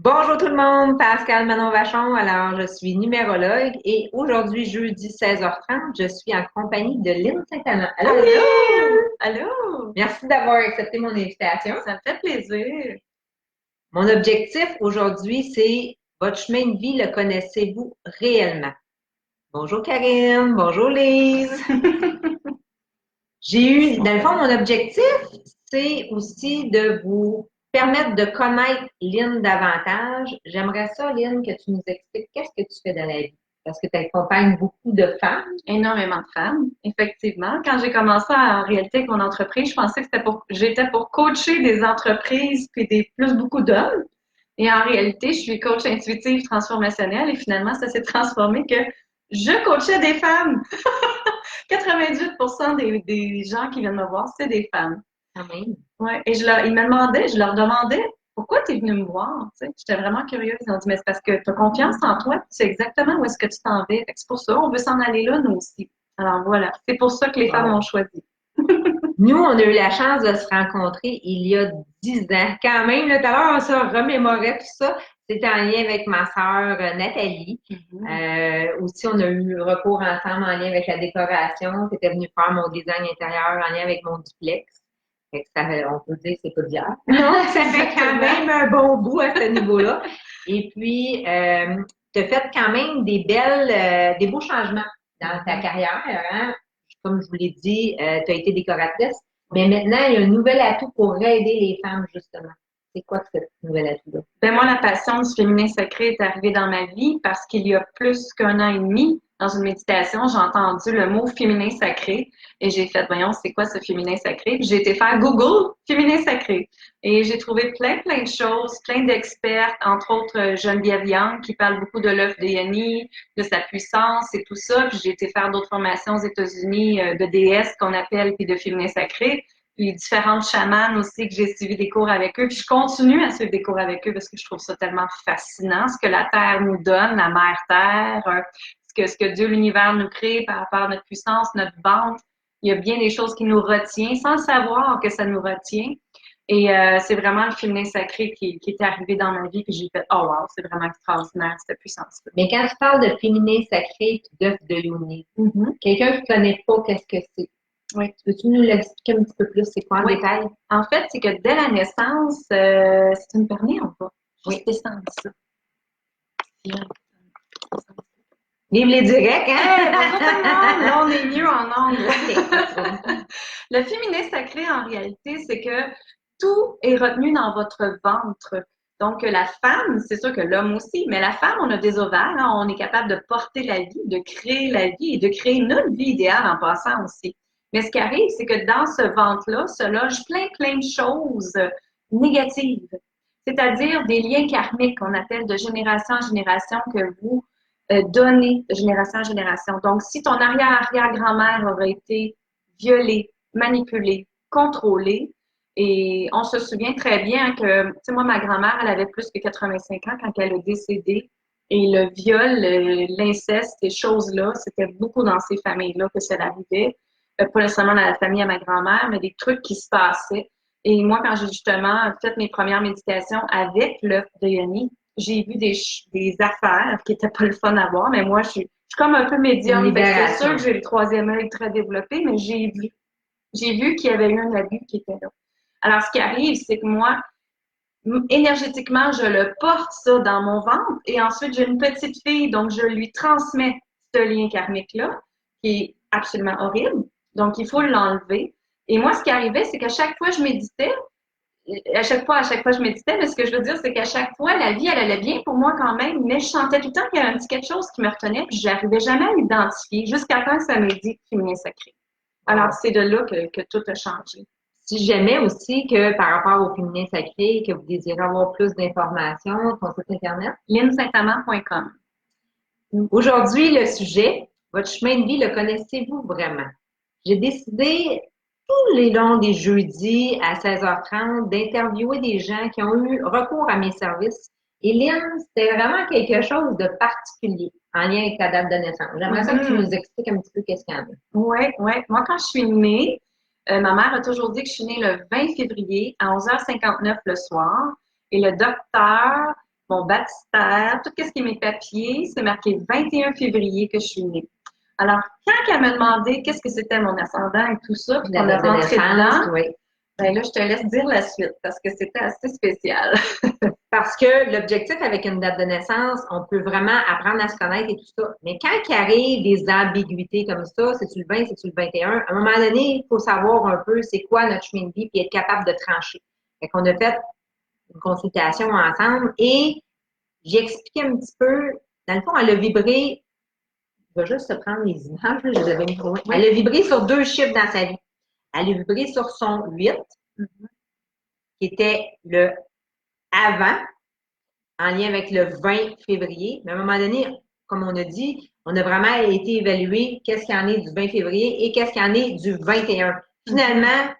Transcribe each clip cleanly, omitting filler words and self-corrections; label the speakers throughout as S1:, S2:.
S1: Bonjour tout le monde, Pascal Manon Vachon. Alors, je suis numérologue et aujourd'hui, jeudi 16h30, je suis en compagnie de Lynn Saint-Amand. Allô,
S2: Allô!
S1: Lynn!
S2: Allô!
S1: Merci d'avoir accepté mon invitation.
S2: Ça me fait plaisir.
S1: Mon objectif aujourd'hui, c'est votre chemin de vie, le connaissez-vous réellement? Bonjour Karine, bonjour Lise. Dans le fond, mon objectif, c'est aussi de vous permettre de connaître Lynn davantage. J'aimerais ça, Lynn, que tu nous expliques qu'est-ce que tu fais dans la vie. Parce que tu accompagnes beaucoup de femmes.
S2: Énormément de femmes, effectivement. Quand j'ai commencé en réalité avec mon entreprise, je pensais que j'étais pour coacher des entreprises puis plus beaucoup d'hommes. Et en réalité, je suis coach intuitive transformationnelle et finalement, ça s'est transformé que je coachais des femmes. 98% des gens qui viennent me voir, c'est des femmes.
S1: Quand même.
S2: Ouais. Et je leur demandais, pourquoi tu es venu me voir? Tu sais, j'étais vraiment curieuse. Ils ont dit, mais c'est parce que tu as confiance en toi, tu sais exactement où est-ce que tu t'en vais. Fait que c'est pour ça, on veut s'en aller là, nous aussi. Alors voilà, c'est pour ça que les femmes m'ont
S1: Wow.
S2: choisi.
S1: Nous, on a eu la chance de se rencontrer il y a 10 ans. Quand même, là, tout à l'heure, on se remémorait tout ça. C'était en lien avec ma sœur Nathalie. Aussi, on a eu recours ensemble en lien avec la décoration. Tu étais venue faire mon design intérieur en lien avec mon duplex. Fait que on peut dire que c'est pas d'hier. Non, ça fait quand même un bon bout à ce niveau-là. Et puis, tu as fait quand même des beaux changements dans ta carrière, hein? Comme je vous l'ai dit, tu as été décoratrice, mais maintenant, il y a un nouvel atout pour aider les femmes, justement. C'est quoi ce nouvel atout-là?
S2: Ben moi, la passion du féminin sacré est arrivée dans ma vie parce qu'il y a plus qu'un an et demi, dans une méditation, j'ai entendu le mot féminin sacré et j'ai fait, voyons, c'est quoi ce féminin sacré? Puis j'ai été faire Google féminin sacré et j'ai trouvé plein de choses, plein d'expertes, entre autres Geneviève Young qui parle beaucoup de l'œuf de Yoni, de sa puissance et tout ça. Puis j'ai été faire d'autres formations aux États-Unis de déesses qu'on appelle puis de féminin sacré. Puis différentes chamanes aussi que j'ai suivi des cours avec eux. Puis je continue à suivre des cours avec eux parce que je trouve ça tellement fascinant, ce que la Terre nous donne, la Mère Terre, ce que Dieu, l'univers nous crée par rapport à notre puissance, notre ventre. Il y a bien des choses qui nous retiennent sans le savoir que ça nous retient. Et c'est vraiment le féminin sacré qui est arrivé dans ma vie, puis j'ai fait « Oh wow, c'est vraiment extraordinaire, cette puissance-là. »
S1: Mais quand tu parles de féminin sacré et d'œuf de Léonie, quelqu'un qui ne connaît pas, qu'est-ce que c'est?
S2: Oui.
S1: Peux-tu nous l'expliquer un petit peu plus? C'est quoi en
S2: Oui.
S1: détail?
S2: En fait, c'est que dès la naissance, si tu me permets, on va juste descendre ça.
S1: Vive les directs,
S2: Hey,
S1: hein?
S2: bonjour tout le monde! Là, on est mieux en angle. Le féminin sacré, en réalité, c'est que tout est retenu dans votre ventre. Donc, la femme, c'est sûr que l'homme aussi, mais la femme, on a des ovaires, hein, on est capable de porter la vie, de créer la vie et de créer notre vie idéale en passant aussi. Mais ce qui arrive, c'est que dans ce ventre-là se logent plein de choses négatives, c'est-à-dire des liens karmiques qu'on appelle de génération en génération que vous donnez de génération en génération. Donc, si ton arrière-arrière-grand-mère aurait été violée, manipulée, contrôlée, et on se souvient très bien que, tu sais, moi, ma grand-mère, elle avait plus que 85 ans quand elle est décédée. Et le viol, l'inceste, ces choses-là, c'était beaucoup dans ces familles-là que ça arrivait. Pas nécessairement dans la famille à ma grand-mère, mais des trucs qui se passaient. Et moi, quand j'ai justement fait mes premières méditations avec l'œuf de Yoni, j'ai vu des affaires qui étaient pas le fun à voir, mais moi, je suis comme un peu
S1: Une
S2: médium. Fait que c'est sûr
S1: libération.
S2: que j'ai le troisième œil très développé, mais j'ai vu qu'il y avait eu un abus qui était là. Alors, ce qui arrive, c'est que moi, énergétiquement, je le porte ça dans mon ventre et ensuite, j'ai une petite fille, donc je lui transmets ce lien karmique-là, qui est absolument horrible. Donc, il faut l'enlever. Et moi, ce qui arrivait, c'est qu'à chaque fois que je méditais, à chaque fois, je méditais, mais ce que je veux dire, c'est qu'à chaque fois, la vie, elle allait bien pour moi quand même, mais je sentais tout le temps qu'il y avait un petit quelque chose qui me retenait, puis j'arrivais jamais à l'identifier, jusqu'à temps que ça m'ait dit féminin sacré. Alors, c'est de là que tout a changé.
S1: Si jamais aussi que par rapport au féminin sacré, que vous désirez avoir plus d'informations, ton site Internet.
S2: linsaintamant.com.
S1: Aujourd'hui, le sujet, votre chemin de vie, le connaissez-vous vraiment? J'ai décidé tous les longs des jeudis à 16h30 d'interviewer des gens qui ont eu recours à mes services. Et Lynn, c'était vraiment quelque chose de particulier en lien avec ta date de naissance. J'aimerais ça que tu nous expliques un petit peu qu'est-ce qu'il y en a.
S2: Oui, oui. Moi, quand je suis née, ma mère a toujours dit que je suis née le 20 février à 11h59 le soir. Et le docteur mon baptistère, tout ce qui est mes papiers, c'est marqué 21 février que je suis née. Alors, quand elle m'a demandé qu'est-ce que c'était mon ascendant et tout ça, puis qu'on a rentré dedans,
S1: oui.
S2: ben là, je te laisse dire la suite parce que c'était assez spécial.
S1: Parce que l'objectif avec une date de naissance, on peut vraiment apprendre à se connaître et tout ça. Mais quand il arrive des ambiguïtés comme ça, c'est-tu le 20, c'est-tu le 21, à un moment donné, il faut savoir un peu c'est quoi notre chemin de vie puis être capable de trancher. Fait qu'on a fait une consultation ensemble et j'ai expliqué un petit peu, dans le fond, elle a vibré, je vais juste te prendre les images, là, je les avais mis trop loin. Elle a vibré sur 2 chiffres dans sa vie. Elle a vibré sur son 8, qui était le avant, en lien avec le 20 février. Mais à un moment donné, comme on a dit, on a vraiment été évalué qu'est-ce qu'il y en est du 20 février et qu'est-ce qu'il y en est du 21. Finalement,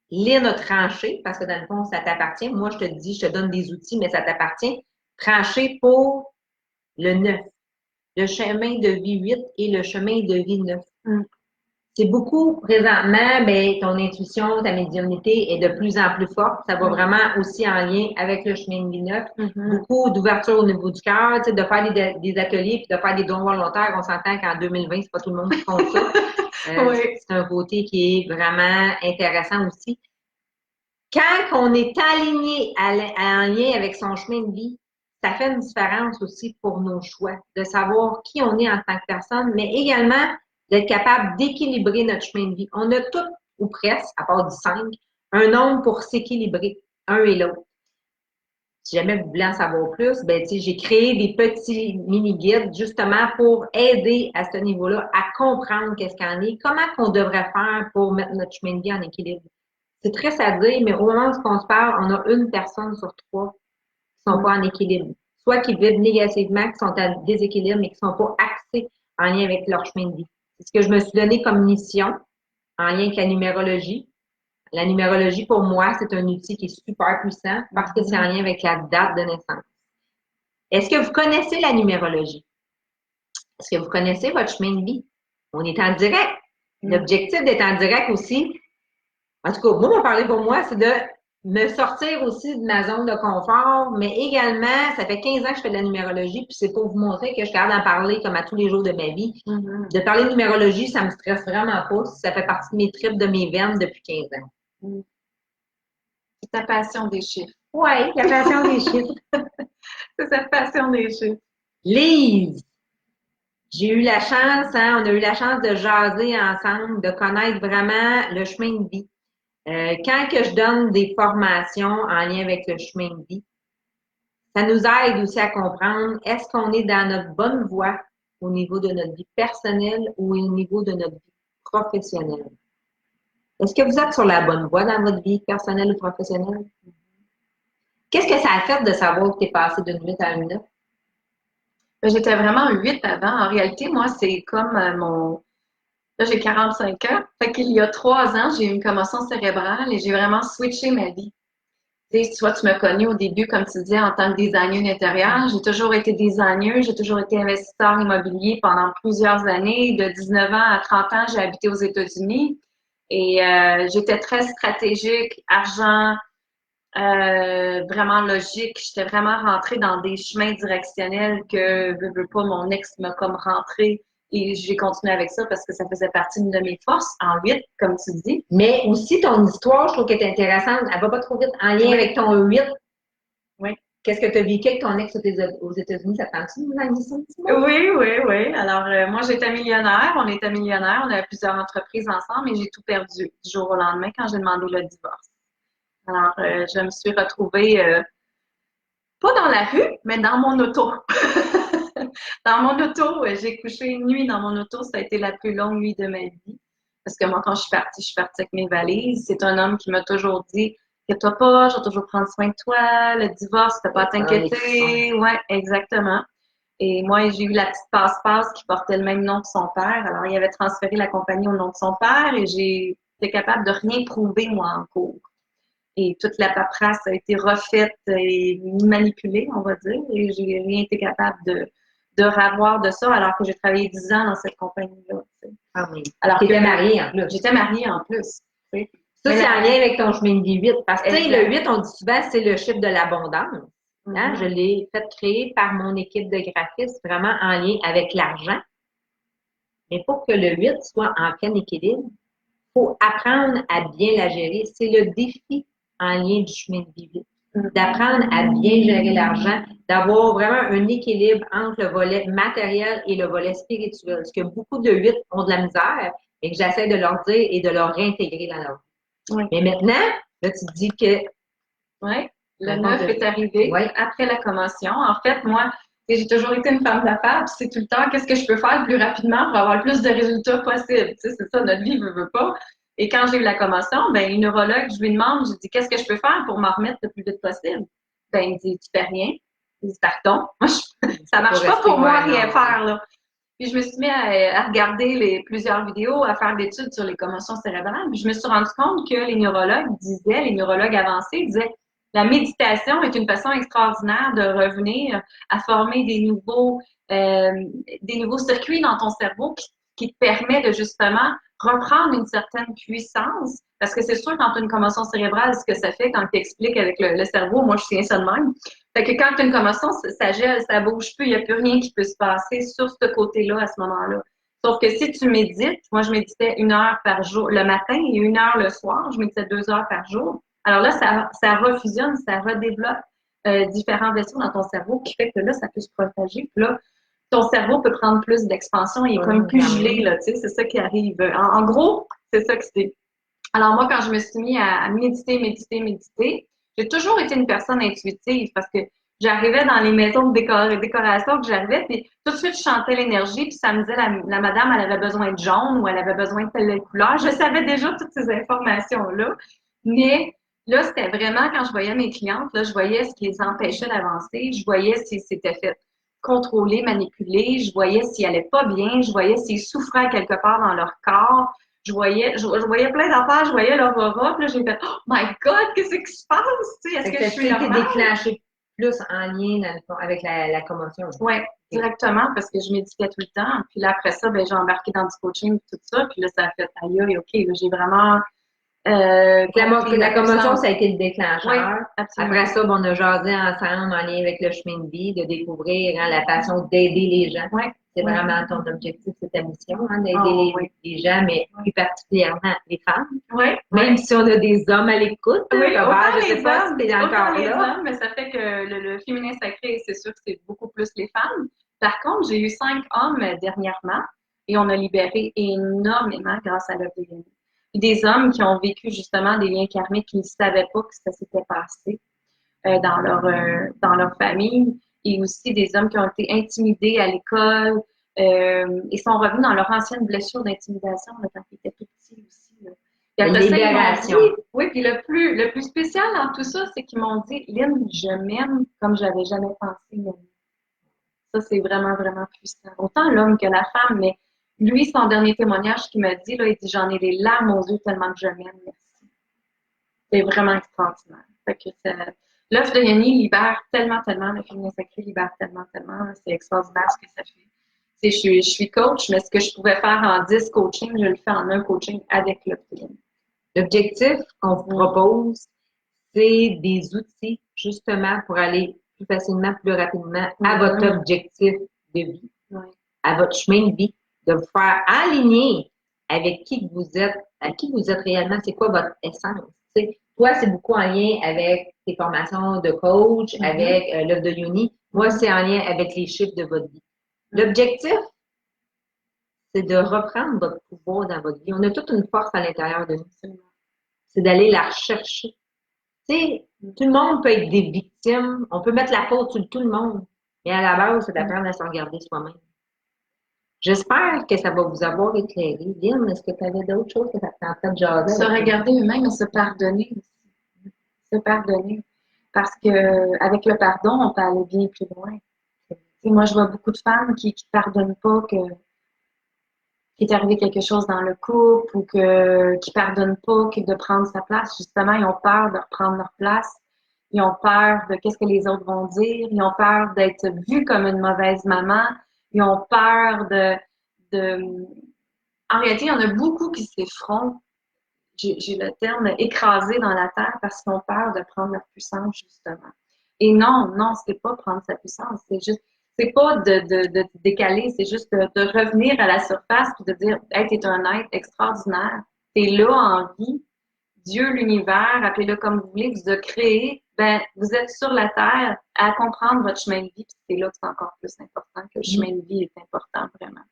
S1: Lynn a tranché, parce que dans le fond, ça t'appartient. Moi, je te dis, je te donne des outils, mais ça t'appartient. Tranché pour le 9. Le chemin de vie 8 et le chemin de vie 9. C'est beaucoup, présentement, ben, ton intuition, ta médiumnité est de plus en plus forte. Ça va vraiment aussi en lien avec le chemin de vie 9. Beaucoup d'ouverture au niveau du cœur, tu sais, de faire des ateliers puis de faire des dons volontaires. On s'entend qu'en 2020, c'est pas tout le monde qui compte ça. C'est un côté qui est vraiment intéressant aussi. Quand on est aligné en lien avec son chemin de vie, ça fait une différence aussi pour nos choix, de savoir qui on est en tant que personne, mais également d'être capable d'équilibrer notre chemin de vie. On a tout, ou presque, à part du 5, un nombre pour s'équilibrer, un et l'autre. Si jamais vous voulez en savoir plus, ben, j'ai créé des petits mini-guides justement pour aider à ce niveau-là à comprendre qu'est-ce qu'il y en est, comment qu'on devrait faire pour mettre notre chemin de vie en équilibre. C'est triste à dire, mais au moment où on se parle, on a une personne sur 3 qui sont pas en équilibre. Soit qui vivent négativement, qui sont en déséquilibre, mais qui sont pas axés en lien avec leur chemin de vie. C'est ce que je me suis donné comme mission en lien avec la numérologie. La numérologie, pour moi, c'est un outil qui est super puissant parce que c'est en lien avec la date de naissance. Est-ce que vous connaissez la numérologie? Est-ce que vous connaissez votre chemin de vie? On est en direct. L'objectif d'être en direct aussi, en tout cas, moi, on parlait pour moi, c'est de me sortir aussi de ma zone de confort, mais également, ça fait 15 ans que je fais de la numérologie, puis c'est pour vous montrer que je suis capable d'en parler comme à tous les jours de ma vie. De parler de numérologie, ça me stresse vraiment pas. Ça fait partie de mes tripes, de mes veines depuis 15 ans.
S2: C'est ta passion des chiffres.
S1: Oui, la passion des chiffres.
S2: C'est sa passion des chiffres.
S1: Lise, j'ai eu la chance, on a eu la chance de jaser ensemble, de connaître vraiment le chemin de vie. Quand que je donne des formations en lien avec le chemin de vie, ça nous aide aussi à comprendre est-ce qu'on est dans notre bonne voie au niveau de notre vie personnelle ou au niveau de notre vie professionnelle. Est-ce que vous êtes sur la bonne voie dans votre vie personnelle ou professionnelle? Qu'est-ce que ça a fait de savoir que tu es passé d'une 8 à une 9?
S2: J'étais vraiment 8 avant. En réalité, moi, c'est comme mon... Là, j'ai 45 ans. Fait qu'il y a 3 ans, j'ai eu une commotion cérébrale et j'ai vraiment switché ma vie. Tu sais, tu m'as connu au début, comme tu disais, en tant que designer d'intérieur. J'ai toujours été designer, j'ai toujours été investisseur immobilier pendant plusieurs années. De 19 ans à 30 ans, j'ai habité aux États-Unis et j'étais très stratégique, argent, vraiment logique. J'étais vraiment rentrée dans des chemins directionnels que, veux pas, mon ex m'a comme rentré. Et j'ai continué avec ça parce que ça faisait partie de mes forces en 8, comme tu dis.
S1: Mais aussi, ton histoire, je trouve qu'elle est intéressante. Elle va pas trop vite en lien avec ton 8.
S2: Oui.
S1: Qu'est-ce que tu as vécu avec ton ex aux États-Unis? Ça tente-tu de nous ça un petit peu?
S2: Oui. Alors, moi, j'étais millionnaire. On était millionnaires. On avait plusieurs entreprises ensemble et j'ai tout perdu du jour au lendemain quand j'ai demandé le divorce. Alors, je me suis retrouvée, pas dans la rue, mais dans mon auto. Dans mon auto, j'ai couché une nuit dans mon auto. Ça a été la plus longue nuit de ma vie. Parce que moi, quand je suis partie avec mes valises. C'est un homme qui m'a toujours dit, inquiète-toi pas, je vais toujours prendre soin de toi. Le divorce, t'as pas à t'inquiéter. Ouais, exactement. Et moi, j'ai eu la petite passe-passe qui portait le même nom que son père. Alors, il avait transféré la compagnie au nom de son père et j'ai été capable de rien prouver, moi, en cours. Et toute la paperasse a été refaite et manipulée, on va dire. Et j'ai rien été capable de ravoir de ça alors que j'ai travaillé 10 ans dans cette compagnie-là.
S1: Ah oui. Alors tu étais mariée en plus.
S2: J'étais mariée en plus.
S1: Ça, c'est en lien avec ton chemin de vie 8. Parce que le 8, on dit souvent, c'est le chiffre de l'abondance. Hein? Je l'ai fait créer par mon équipe de graphistes, vraiment en lien avec l'argent. Mais pour que le 8 soit en plein équilibre, il faut apprendre à bien la gérer. C'est le défi en lien du chemin de vie. D'apprendre à bien gérer l'argent, d'avoir vraiment un équilibre entre le volet matériel et le volet spirituel. Parce que beaucoup de 8 ont de la misère et que j'essaie de leur dire et de leur réintégrer dans leur vie. Oui. Mais maintenant, là, tu te dis que...
S2: Oui, le 9 est arrivé après la commotion. En fait, moi, j'ai toujours été une femme d'affaires, puis c'est tout le temps qu'est-ce que je peux faire le plus rapidement pour avoir le plus de résultats possible. Tu sais, c'est ça, notre vie ne veut pas. Et quand j'ai eu la commotion, ben, une neurologue, je lui demande, je dis, qu'est-ce que je peux faire pour m'en remettre le plus vite possible? Ben, il me dit, tu fais rien. Il dit, pardon. Moi, ça marche pas pour moi, rien faire, là. Puis je me suis mis à regarder plusieurs vidéos, à faire des études sur les commotions cérébrales. Puis je me suis rendu compte que les neurologues avancés disaient, la méditation est une façon extraordinaire de revenir à former des nouveaux circuits dans ton cerveau qui te permet de justement reprendre une certaine puissance. Parce que c'est sûr, quand tu as une commotion cérébrale, ce que ça fait quand tu expliques avec le cerveau, moi je tiens ça de même. Fait que quand tu as une commotion, ça gèle, ça bouge plus, il n'y a plus rien qui peut se passer sur ce côté-là à ce moment-là. Sauf que si tu médites, moi je méditais 1 heure par jour le matin et 1 heure le soir, je méditais 2 heures par jour. Alors là, ça refusionne, ça redéveloppe différents vaisseaux dans ton cerveau qui fait que là, ça peut se propager. Puis là, ton cerveau peut prendre plus d'expansion, il est comme plus gelé, là, tu sais, c'est ça qui arrive. En gros, c'est ça que c'est. Alors moi, quand je me suis mis à méditer, j'ai toujours été une personne intuitive parce que j'arrivais dans les maisons de décoration que j'arrivais, puis tout de suite, je sentais l'énergie, puis ça me disait la madame, elle avait besoin de jaune ou elle avait besoin de telle couleur. Je savais déjà toutes ces informations-là, mais là, c'était vraiment quand je voyais mes clientes, là, je voyais ce qui les empêchait d'avancer, je voyais si c'était fait contrôler, manipuler, je voyais s'ils allaient pas bien, je voyais s'ils souffraient quelque part dans leur corps, je voyais plein d'affaires, je voyais leur aura, puis là, j'ai fait « Oh my God, qu'est-ce qui se passe? » Est-ce que je suis normale?
S1: Déclenché plus en lien avec la commotion.
S2: Oui, directement, parce que je méditais tout le temps. Puis là, après ça, ben, j'ai embarqué dans du coaching et tout ça. Puis là, ça a fait « Aïe, OK, là, j'ai vraiment… »
S1: la commotion, ça a été le déclencheur.
S2: Oui,
S1: après ça, on a jasé ensemble en lien avec le chemin de vie, de découvrir la passion d'aider les gens.
S2: Oui.
S1: C'est vraiment ton objectif, c'est ta mission, d'aider les gens, mais plus particulièrement les femmes.
S2: Oui.
S1: Même si on a des hommes à l'écoute.
S2: Oui,
S1: je sais pas si t'es encore
S2: les
S1: là.
S2: hommes, mais ça fait que le féminin sacré, c'est sûr que c'est beaucoup plus les femmes. Par contre, j'ai eu 5 hommes dernièrement et on a libéré énormément grâce à leur développement. Des hommes qui ont vécu justement des liens karmiques qui ne savaient pas que ça s'était passé dans leur famille, et aussi des hommes qui ont été intimidés à l'école et sont revenus dans leur ancienne blessure d'intimidation quand ils étaient tout petits aussi. Là. Puis après
S1: libération.
S2: Oui, puis le plus spécial dans tout ça, c'est qu'ils m'ont dit « Lynn, je m'aime comme j'avais jamais pensé m'aimer. » Ça, c'est vraiment, vraiment puissant. Autant l'homme que la femme, mais lui, son dernier témoignage qu'il m'a dit, là, il dit « J'en ai les larmes aux yeux tellement que je m'aime, merci. » C'est vraiment extraordinaire. Fait que l'œuf de Yoni libère tellement, le féminin sacré libère tellement. C'est extraordinaire ce que ça fait. Je suis coach, mais ce que je pouvais faire en 10 coachings, je le fais en un coaching avec l'œuf de Yoni.
S1: L'objectif qu'on vous propose, c'est des outils justement pour aller plus facilement, plus rapidement à votre objectif de vie, à votre chemin de vie, de vous faire aligner avec qui vous êtes, à qui vous êtes réellement, c'est quoi votre essence. T'sais, toi, c'est beaucoup en lien avec tes formations de coach, avec l'œuvre de Yoni. Moi, c'est en lien avec les chiffres de votre vie. L'objectif, c'est de reprendre votre pouvoir dans votre vie. On a toute une force à l'intérieur de nous. C'est d'aller la rechercher. Tu sais, tout le monde peut être des victimes. On peut mettre la faute sur tout le monde. Mais à la base, c'est d'apprendre à se regarder soi-même. J'espère que ça va vous avoir éclairé. Lynn, est-ce que tu avais d'autres choses que tu as en fait de jaser?
S2: Se regarder eux-mêmes et se pardonner aussi. Se pardonner. Parce que avec le pardon, on peut aller bien plus loin. Et moi, je vois beaucoup de femmes qui ne pardonnent pas qu'il est arrivé quelque chose dans le couple ou qui ne pardonnent pas de prendre sa place. Justement, ils ont peur de reprendre leur place. Ils ont peur de qu'est-ce que les autres vont dire. Ils ont peur d'être vus comme une mauvaise maman. Ils ont peur En réalité, il y en a beaucoup qui s'effrontent. J'ai le terme écrasé dans la terre parce qu'ils ont peur de prendre leur puissance, justement. Et non, non, c'est pas prendre sa puissance. C'est pas de te décaler, c'est juste de revenir à la surface puis de dire, hey, t'es un être extraordinaire. T'es là en vie. Dieu, l'univers, appelez-le comme vous voulez, vous a créé. Ben, vous êtes sur la terre à comprendre votre chemin de vie. Puis c'est là que c'est encore plus important, que le chemin de vie est important, vraiment.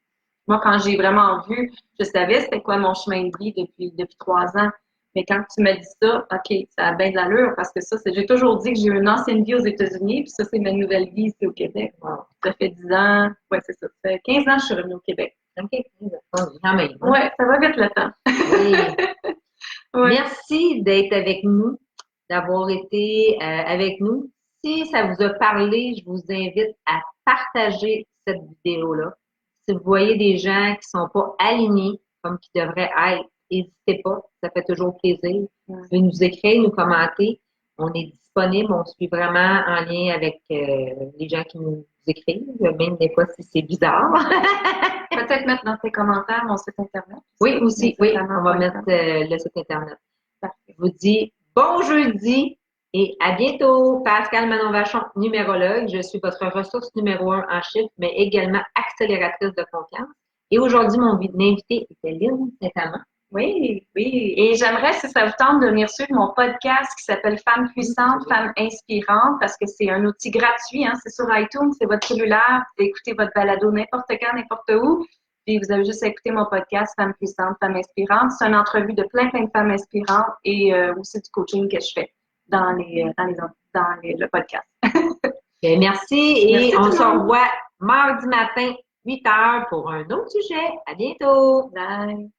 S2: Moi, quand j'ai vraiment vu, je savais c'était quoi mon chemin de vie depuis 3 ans. Mais quand tu m'as dit ça, OK, ça a bien de l'allure parce que ça, j'ai toujours dit que j'ai eu une ancienne vie aux États-Unis, puis ça, c'est ma nouvelle vie ici au Québec. Wow. Ça fait 10 ans, ouais, c'est ça. Ça fait 15 ans que je suis revenue au Québec.
S1: OK, quand même.
S2: Ouais, ça va vite le temps.
S1: Oui. Ouais. Merci d'être avec nous, d'avoir été avec nous. Si ça vous a parlé, je vous invite à partager cette vidéo-là. Si vous voyez des gens qui sont pas alignés comme qui devraient être, n'hésitez pas, ça fait toujours plaisir. Vous pouvez nous écrire, nous commenter. On est disponible, on suit vraiment en lien avec les gens qui nous écrivent, même des fois si c'est bizarre.
S2: Peut-être mettre dans tes commentaires mon site Internet.
S1: Oui, aussi, oui, on va mettre le site Internet. Je vous dis bon jeudi et à bientôt. Pascale Manon-Vachon, numérologue. Je suis votre ressource numéro 1 en chiffres, mais également accélératrice de confiance. Et aujourd'hui, mon invité était Lynn Saint-Amand.
S2: Oui, oui. Et j'aimerais, si ça vous tente, de venir suivre mon podcast qui s'appelle Femmes puissantes, Femmes inspirantes, parce que c'est un outil gratuit, hein, c'est sur iTunes, c'est votre cellulaire, vous pouvez écouter votre balado n'importe quand, n'importe où. Puis vous avez juste à écouter mon podcast Femmes puissantes, Femmes inspirantes. C'est une entrevue de plein de femmes inspirantes et aussi du coaching que je fais dans le podcast.
S1: Merci et on se revoit mardi matin, 8h pour un autre sujet. À bientôt.
S2: Bye.